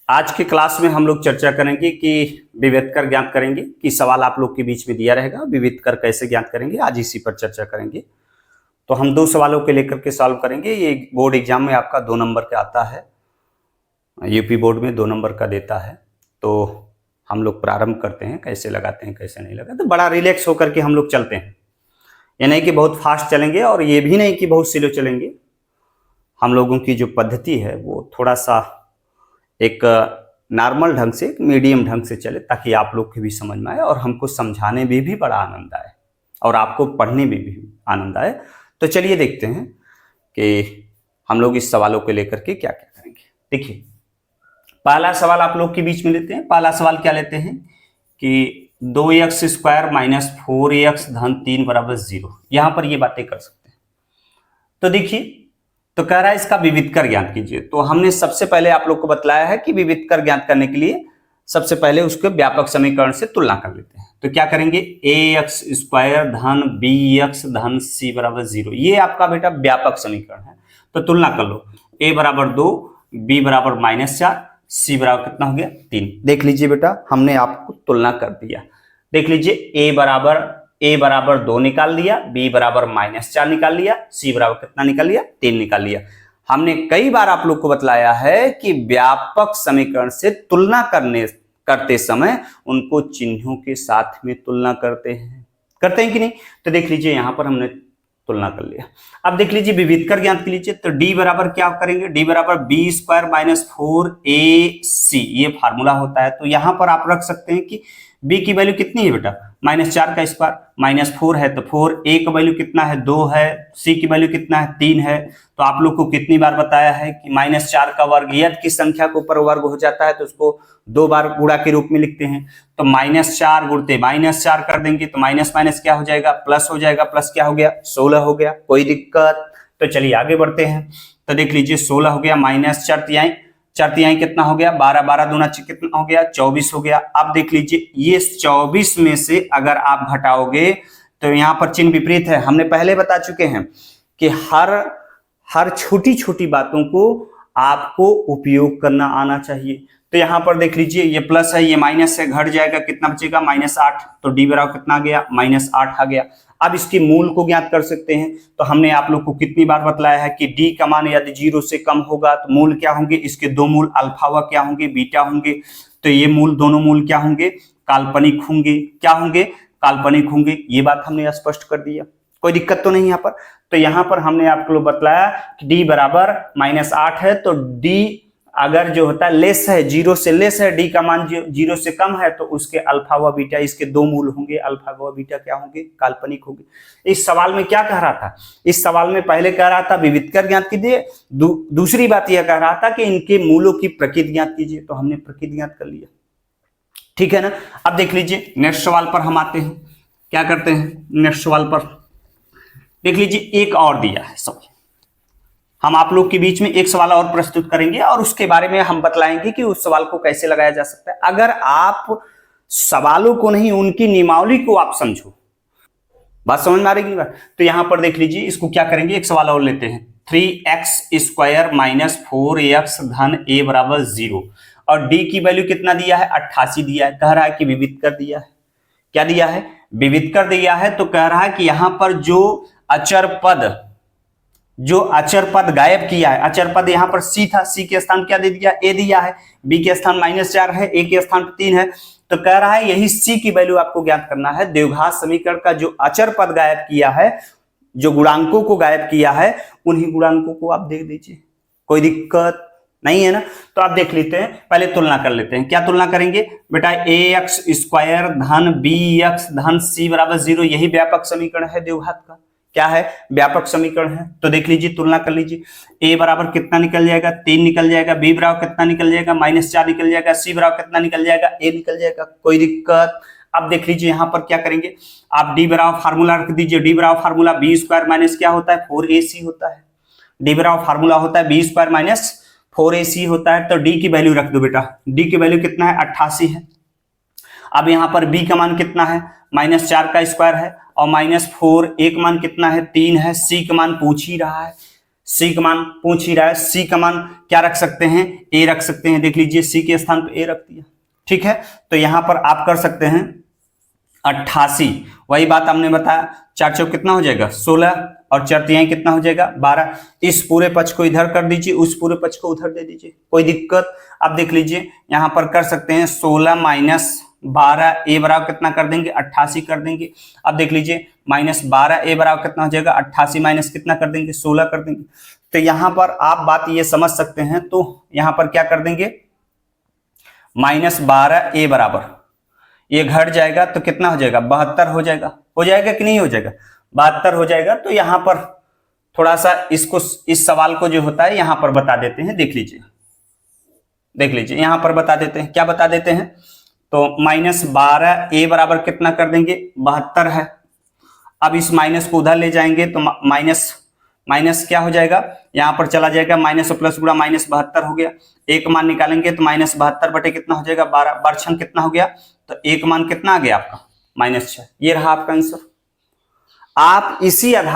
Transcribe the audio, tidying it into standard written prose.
आज के क्लास में हम लोग चर्चा करेंगे कि विविध कर ज्ञात करेंगे कि सवाल आप लोग के बीच में दिया रहेगा, विविध कर कैसे ज्ञात करेंगे, आज इसी पर चर्चा करेंगे। तो हम दो सवालों के लेकर के सॉल्व करेंगे। ये बोर्ड एग्जाम में आपका 2 नंबर का आता है, यूपी बोर्ड में 2 नंबर का देता है। तो हम लोग प्रारंभ करते हैं, कैसे लगाते हैं कैसे नहीं लगाते। तो बड़ा रिलैक्स होकर के हम लोग चलते हैं, ये नहीं कि बहुत फास्ट चलेंगे और ये भी नहीं कि बहुत स्लो चलेंगे। हम लोगों की जो पद्धति है वो थोड़ा सा एक नॉर्मल ढंग से, एक मीडियम ढंग से चले, ताकि आप लोग की भी समझ में आए और हमको समझाने में भी बड़ा आनंद आए और आपको पढ़ने में भी आनंद आए। तो चलिए देखते हैं कि हम लोग इस सवालों को लेकर के क्या क्या करेंगे। देखिए, पहला सवाल आप लोग के बीच में लेते हैं। पहला सवाल क्या लेते हैं कि 2x² - 4x धन 3 = 0। यहां पर ये बातें कर सकते हैं। तो देखिए, तो कह रहा है इसका विविध कर ज्ञात कीजिए। तो हमने सबसे पहले आप लोग को बतलाया है कि विविध कर ज्ञात करने के लिए सबसे पहले उसके व्यापक समीकरण से तुलना कर लेते हैं। तो क्या करेंगे, ax² धन bx धन c = 0। ये आपका बेटा व्यापक समीकरण है। तो तुलना कर लो, a = 2, b = -4, c बराबर कितना हो गया 3। देख लीजिए बेटा, हमने आपको तुलना कर दिया। देख लीजिए, a बराबर 2 निकाल लिया, b बराबर -4 निकाल लिया, c बराबर कितना निकाल लिया 3 निकाल लिया। हमने कई बार आप लोग को बतलाया है कि व्यापक समीकरण से तुलना करते समय उनको चिन्हों के साथ में तुलना करते हैं कि नहीं। तो देख लीजिए, यहां पर हमने तुलना कर लिया। अब देख लीजिए, विविध कर ज्ञात कीजिए। तो d बराबर क्या करेंगे, d बराबर b² - 4ac, ये फार्मूला होता है। तो यहां पर आप रख सकते हैं कि b की वैल्यू कितनी है बेटा, -4 का स्क्वायर, -4 है तो 4, a का वैल्यू कितना है 2 है, c की वैल्यू कितना है 3 है। तो आप लोग को कितनी बार बताया है कि -4 का वर्ग यदि की संख्या के ऊपर वर्ग हो जाता है तो उसको 2 बार गुणा के रूप में लिखते हैं। तो -4 गुणते -4 कर देंगे तो माइनस माइनस क्या हो जाएगा, प्लस हो जाएगा। प्लस क्या हो गया, 16 हो गया। कोई दिक्कत? तो चलिए आगे बढ़ते हैं। तो देख लीजिए, 16 हो गया, -4 तिहाई कितना हो गया, 12, 12 दूना कितना हो गया 24 हो गया। अब देख लीजिए, ये 24 में से अगर आप घटाओगे तो यहाँ पर चिन्ह विपरीत है। हमने पहले बता चुके हैं कि हर छोटी छोटी बातों को आपको उपयोग करना आना चाहिए। तो यहाँ पर देख लीजिए, ये प्लस है, ये माइनस है, घट जाएगा, कितना बचेगा -8। तो d बराबर कितना आ गया, -8 आ गया। अब इसके मूल को ज्ञात कर सकते हैं। तो हमने आप लोग को कितनी बार बतलाया है कि d का मान यदि 0 से कम होगा तो मूल क्या होंगे, इसके 2 मूल अल्फा व क्या होंगे, बीटा होंगे। तो ये मूल, दोनों मूल क्या होंगे, काल्पनिक होंगे। क्या होंगे, काल्पनिक होंगे। ये बात हमने स्पष्ट कर दिया, कोई दिक्कत तो नहीं यहाँ पर। तो यहाँ पर हमने आपको बताया कि d बराबर -8 है। तो d अगर जो होता है लेस है, 0 से लेस है, d का मान 0 से कम है, तो उसके अल्फा व बीटा, इसके 2 मूल होंगे, अल्फा व बीटा क्या होंगे, काल्पनिक होंगे। इस सवाल में क्या कह रहा था, इस सवाल में पहले कह रहा था विविध कर ज्ञात कीजिए, दूसरी बात यह कह रहा था कि इनके मूलों की प्रकृति ज्ञात कीजिए। तो हमने प्रकृति ज्ञात कर लिया, ठीक है ना। अब देख लीजिए, नेक्स्ट सवाल पर हम आते हैं। क्या करते हैं, नेक्स्ट सवाल पर देख लीजिए, एक और दिया है सवाल। हम आप लोग के बीच में एक सवाल और प्रस्तुत करेंगे और उसके बारे में हम बतलाएंगे कि उस सवाल को कैसे लगाया जा सकता है। अगर आप सवालों को नहीं, उनकी नियमावली को आप समझो, बात समझ में आ रही है। तो यहां पर देख लीजिए, इसको क्या करेंगे, एक सवाल और लेते हैं। 3x² - 4x धन a = 0 और d की वैल्यू कितना दिया है, 88 दिया है। कह रहा है कि विविध कर दिया है। क्या दिया है, विविध कर दिया है। तो कह रहा है कि यहां पर जो अचर पद गायब किया है, अचर पद यहाँ पर c था, c के स्थान क्या दे दिया, a दिया है, b के स्थान -4 है, a के स्थान 3 है। तो कह रहा है यही c की वैल्यू आपको ज्ञात करना है। द्विघात समीकरण का जो अचर पद गायब किया है, जो गुणांकों को गायब किया है, उन्हीं गुणांकों को आप देख दीजिए, कोई दिक्कत नहीं है ना। तो आप देख लेते हैं, पहले तुलना कर लेते हैं। क्या तुलना करेंगे बेटा, ax² धन bx धन c = 0, यही व्यापक समीकरण है द्विघात का। क्या है, व्यापक समीकरण है। तो देख लीजिए, तुलना कर लीजिए। a बराबर कितना निकल जाएगा, 3 निकल जाएगा, b बराबर कितना निकल जाएगा, -4 निकल जाएगा, c बराबर कितना निकल जाएगा, a निकल जाएगा, कोई दिक्कत। अब देख लीजिए, यहां पर क्या करेंगे, आप d बराबर फार्मूला रख दीजिए। d बराबर फार्मूला b² माइनस क्या होता है, 4ac होता है। d बराबर फार्मूला होता है b² - 4ac होता है। तो d की वैल्यू रख दो बेटा, d की वैल्यू कितना है, 88 है। अब यहां पर b का मान कितना है, -4 का स्क्वायर है और -4, a का मान कितना है, 3 है। c का मान पूछ ही रहा है, सी का मान पूछ ही रहा है, सी का मान क्या रख सकते हैं, ए रख सकते हैं। देख लीजिए सी के स्थान पे ए रख दिया, ठीक है। तो यहां पर आप कर सकते हैं 88, वही बात हमने बताया, 4 चौक कितना हो जाएगा 16 और 4 तिहाई कितना हो जाएगा 12। इस पूरे पक्ष को इधर कर दीजिए, उस पूरे पक्ष को उधर दे दीजिए, कोई दिक्कत। अब देख लीजिए यहां पर कर सकते हैं 16 माइनस 12 ए बराबर कितना कर देंगे 88 कर देंगे। अब देख लीजिए माइनस 12 ए बराबर कितना हो जाएगा 88 माइनस कितना कर देंगे 16 कर देंगे। तो यहां पर आप बात ये समझ सकते हैं, तो यहां पर क्या कर देंगे माइनस 12 ए बराबर ये घट जाएगा तो कितना हो जाएगा 72 हो जाएगा, हो जाएगा कि नहीं हो जाएगा 72 हो जाएगा। तो यहां पर थोड़ा सा इसको, इस सवाल को जो होता है यहां पर बता देते हैं, देख लीजिए, देख लीजिए यहां पर बता देते हैं, क्या बता देते हैं। तो माइनस 12 ए बराबर कितना कर देंगे 72 है। अब इस माइनस को उधर ले जाएंगे तो माइनस माइनस क्या हो जाएगा, यहां पर चला जाएगा माइनस और प्लस गुणा माइनस 72 हो गया। एक मान निकालेंगे तो माइनस 72 बटे कितना हो जाएगा 12, बरछन कितना हो गया, तो एक मान कितना आ गया आपका -6। ये रहा आपका आंसर। आप इसी आधार